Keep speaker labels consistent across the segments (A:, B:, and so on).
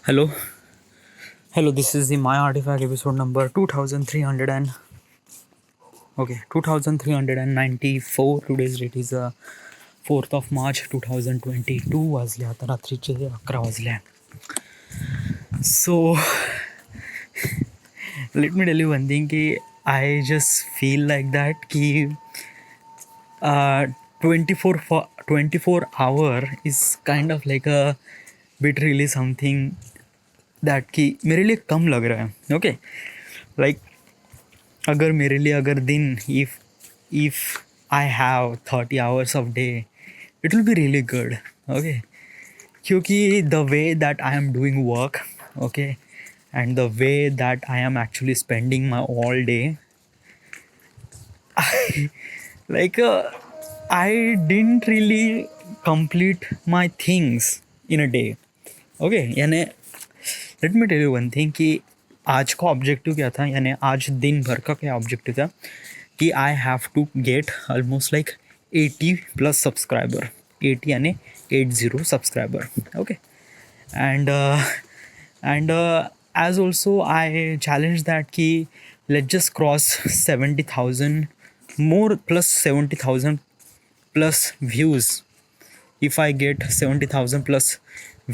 A: Hello, hello. This is the My Artifact episode number 2300 and 2394. Today's date is 4th of March 2022. वाजले आता रात्रीचे 11 वाजले. So let me tell you one thing कि I just feel like that कि 24 hour is kind of like a bit really something that कि मेरे लिए कम लग रहा है. Okay, like अगर मेरे लिए अगर दिन if I have 30 hours of day, it will be really good. Okay, क्योंकि the way that I am doing work, okay, and the way that I am actually spending my all day, like I didn't really complete my things in a day. Okay, यानी let me tell you one thing कि आज का objective क्या था, यानी आज दिन भर का क्या ऑब्जेक्टिव था कि I have to get almost like 80 plus subscriber. 80 यानी 80 subscriber. Okay, and as also I challenge that कि let just cross 70,000 more plus 70,000 plus views. If I get 70,000 plus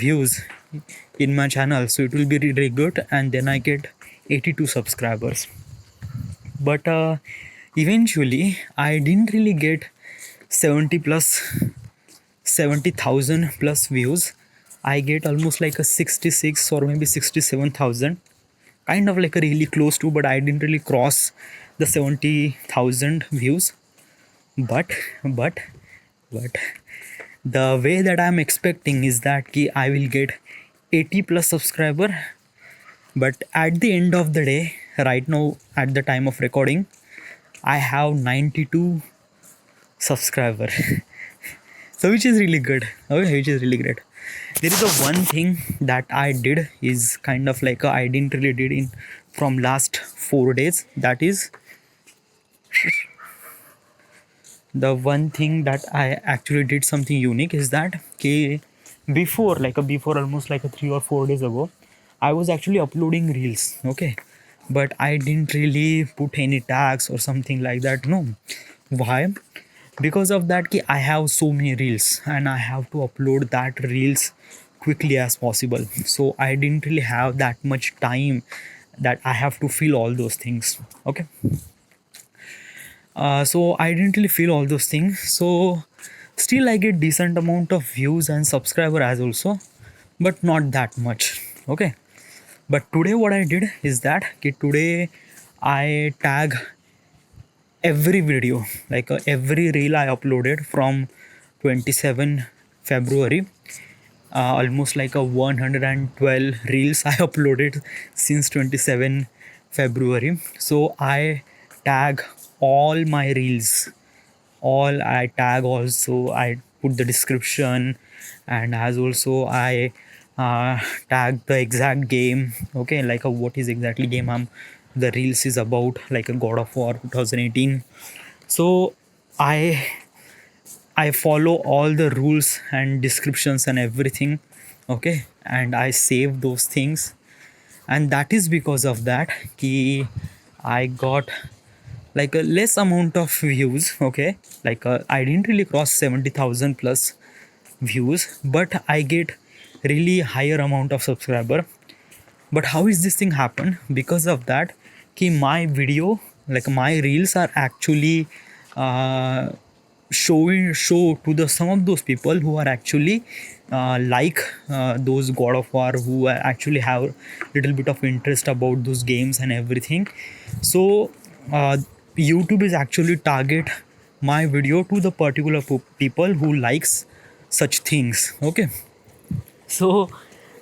A: views in my channel, so it will be really good, and then I get 82 subscribers. But eventually I didn't really get 70,000 plus views. I get almost like a 66 or maybe 67,000, kind of like a really close to, but I didn't really cross the 70,000 views. But the way that I'm expecting is that ki I will get 80 plus subscriber. But at the end of the day, right now at the time of recording, I have 92 subscriber. So which is really good. Okay, which is really great. There is a one thing that I did is kind of like I didn't really did in from last 4 days. That is the one thing that I actually did something unique is that before almost like a 3 or 4 days ago, I was actually uploading reels. Okay, but I didn't really put any tags or something like that. No, why? Because of that कि I have so many reels and I have to upload that reels quickly as possible. So I didn't really have that much time that I have to fill all those things. Okay, so I didn't really feel all those things. So still I get decent amount of views and subscriber as also, but not that much. Okay, but today what I did is that today I tag every video, like every reel I uploaded from 27 February. Almost like a 112 reels I uploaded since 27 February. So I tag all my reels. All I tag also, I put the description, and as also I tag the exact game. Okay, like what is exactly game the reels is about, like a God of War 2018. So I follow all the rules and descriptions and everything. Okay, and I save those things, and that is because of that ki I got like a less amount of views. Okay, like I didn't really cross 70,000 plus views, but I get really higher amount of subscriber. But how is this thing happen? Because of that ki my video, like my reels are actually uh, show to the some of those people who are actually those God of War, who actually have little bit of interest about those games and everything. So YouTube is actually target my video to the particular people who likes such things. Okay, so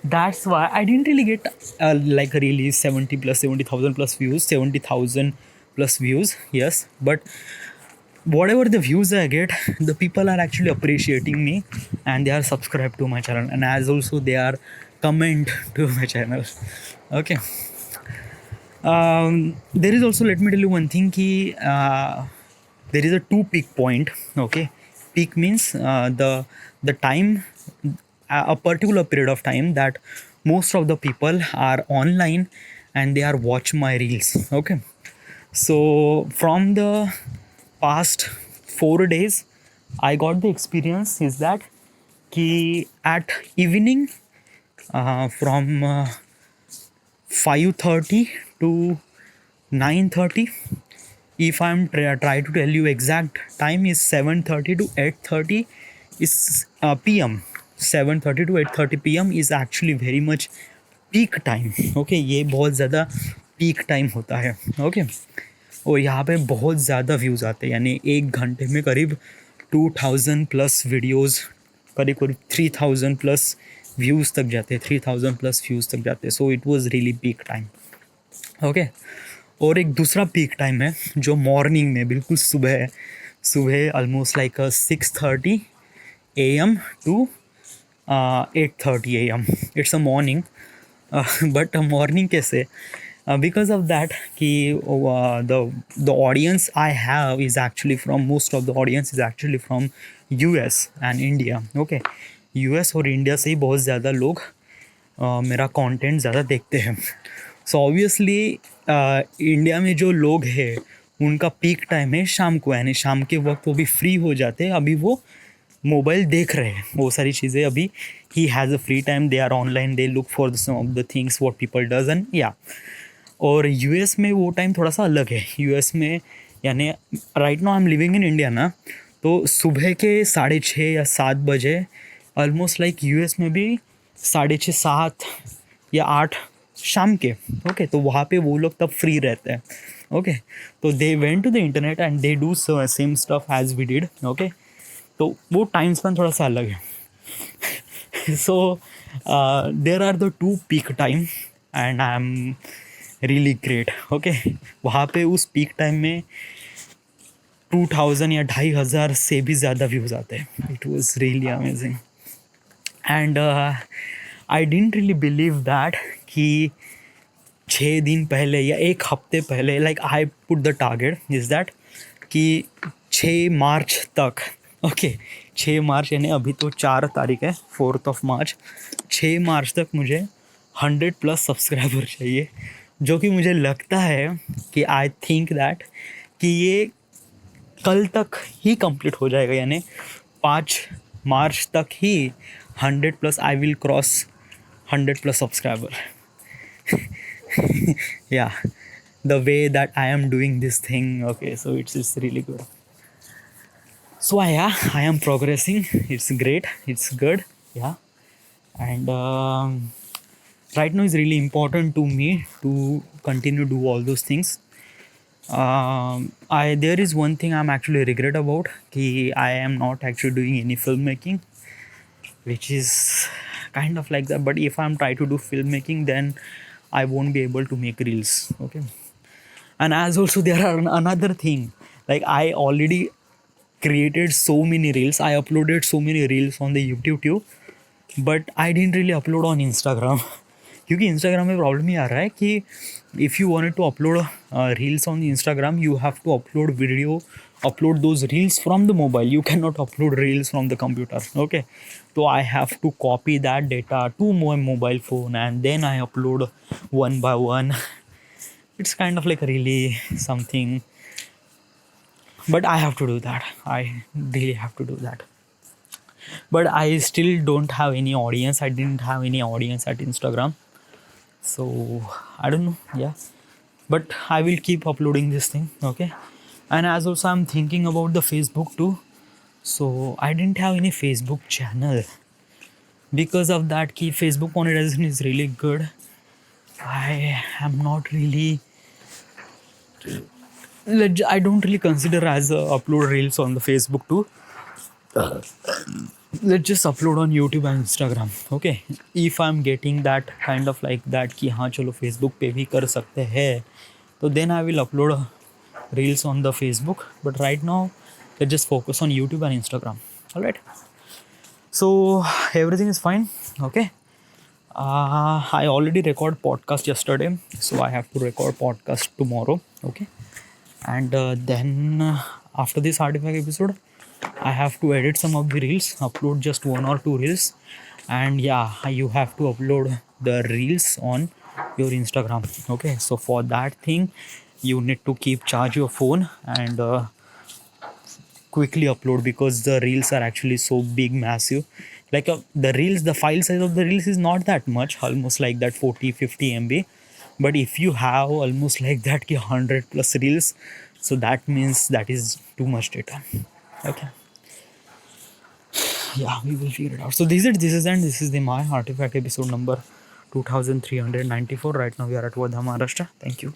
A: that's why I didn't really get like really 70,000 plus views, 70,000 plus views. Yes, but whatever the views I get, the people are actually appreciating me, and they are subscribed to my channel, and as also they are comment to my channel. Okay, there is also, let me tell you one thing ki there is a two peak point. Okay, peak means the time, a particular period of time that most of the people are online and they are watch my reels. Okay, so from the past 4 days I got the experience is that कि at evening from 5:30 to 9:30, if I'm try to tell you exact time is 7:30 to 8:30 is PM. 7:30 to 8:30 PM is actually very much peak time. Okay, ये बहुत ज़्यादा peak time होता है. Okay, और यहाँ पे बहुत ज़्यादा व्यूज़ आते हैं, यानी एक घंटे में करीब 2000 प्लस वीडियोज़, करीब करीब 3000 प्लस व्यूज़ तक जाते हैं, 3000 प्लस व्यूज़ तक जाते हैं. So it was really peak time. Okay, और एक दूसरा पीक टाइम है जो मॉर्निंग में बिल्कुल सुबह सुबह almost like 6:30 AM to 8:30 AM. It's a morning, but morning कैसे? Because of that कि the audience I have is actually from, most of the audience is actually from US and India. Okay, US और India से ही बहुत ज़्यादा लोग मेरा content ज़्यादा देखते हैं. सो ऑब्वियसली इंडिया में जो लोग हैं उनका पीक टाइम है शाम को, यानी शाम के वक्त वो भी फ्री हो जाते हैं. अभी वो मोबाइल देख रहे हैं, वो सारी चीज़ें अभी ही has a free time, they are online, they look for some of the things what people does and या. और यूएस में वो टाइम थोड़ा सा अलग है. यूएस में यानी right now I am living in India ना, तो सुबह के 6:30 या 7 बजे ऑलमोस्ट लाइक यूएस में भी 6:30 7 या 8 शाम के. ओके, तो वहाँ पे वो लोग तब फ्री रहते हैं. ओके, तो they went to the internet and they do same stuff as we did. Okay, तो वो टाइम स्पेन थोड़ा सा अलग है. So there are the two peak time and I am really great. Okay, वहाँ पे उस पीक टाइम में 2000 या 2500 से भी ज़्यादा व्यूज़ आते हैं. It was really amazing and I didn't really believe that कि 6 दिन पहले या एक हफ्ते पहले, like I put the target is that कि 6 मार्च तक. ओके, 6 मार्च यानी अभी तो 4 तारीख है, 4 मार्च. 6 मार्च तक मुझे 100+ सब्सक्राइबर चाहिए, जो कि मुझे लगता है कि आई थिंक दैट कि ये कल तक ही कंप्लीट हो जाएगा, यानी 5 मार्च तक ही 100+ आई विल क्रॉस 100+ सब्सक्राइबर. या the way that I am doing this thing. Okay, so it's really good. So yeah, I am progressing. It's great. It's good. Yeah, and right now it's really important to me to continue do all those things. There is one thing I'm actually regret about कि I am not actually doing any filmmaking, which is kind of like that. But if I'm trying to do filmmaking, then I won't be able to make reels. Okay, and as also there are another thing, like I already created so many reels, I uploaded so many reels on the YouTube too, but I didn't really upload on Instagram. क्योंकि Instagram में problem ही आ रहा है कि if you wanted to upload reels on the Instagram, you have to upload those reels from the mobile. You cannot upload reels from the computer. Okay, so I have to copy that data to my mobile phone and then I upload one by one. It's kind of like really something, but I have to do that. I really have to do that. But I still don't have any audience. I didn't have any audience at Instagram, so I don't know. Yeah, but I will keep uploading this thing. Okay, and as also I'm thinking about the Facebook too. So I didn't have any Facebook channel because of that key. Facebook monetization is really good. I am not really, I don't really consider as upload reels on the Facebook too. Let's just upload on YouTube and Instagram. Okay, if I'm getting that kind of like that कि हाँ चलो Facebook पे भी कर सकते हैं, तो then I will upload reels on the Facebook. But right now let's just focus on YouTube and Instagram. All right, so everything is fine. Okay, I already record podcast yesterday, so I have to record podcast tomorrow. Okay, and then after this 35 episode I have to edit some of the reels, upload just 1 or 2 reels, and yeah, you have to upload the reels on your Instagram. Okay, so for that thing you need to keep charge your phone and quickly upload, because the reels are actually so big, massive. Like the reels, the file size of the reels is not that much, almost like that 40-50 MB. But if you have almost like that 100 plus reels, so that means that is too much data. Okay, yeah, we will figure it out. So this is the my artifact episode number 2394. Right now we are at Wardha, Maharashtra. Thank you.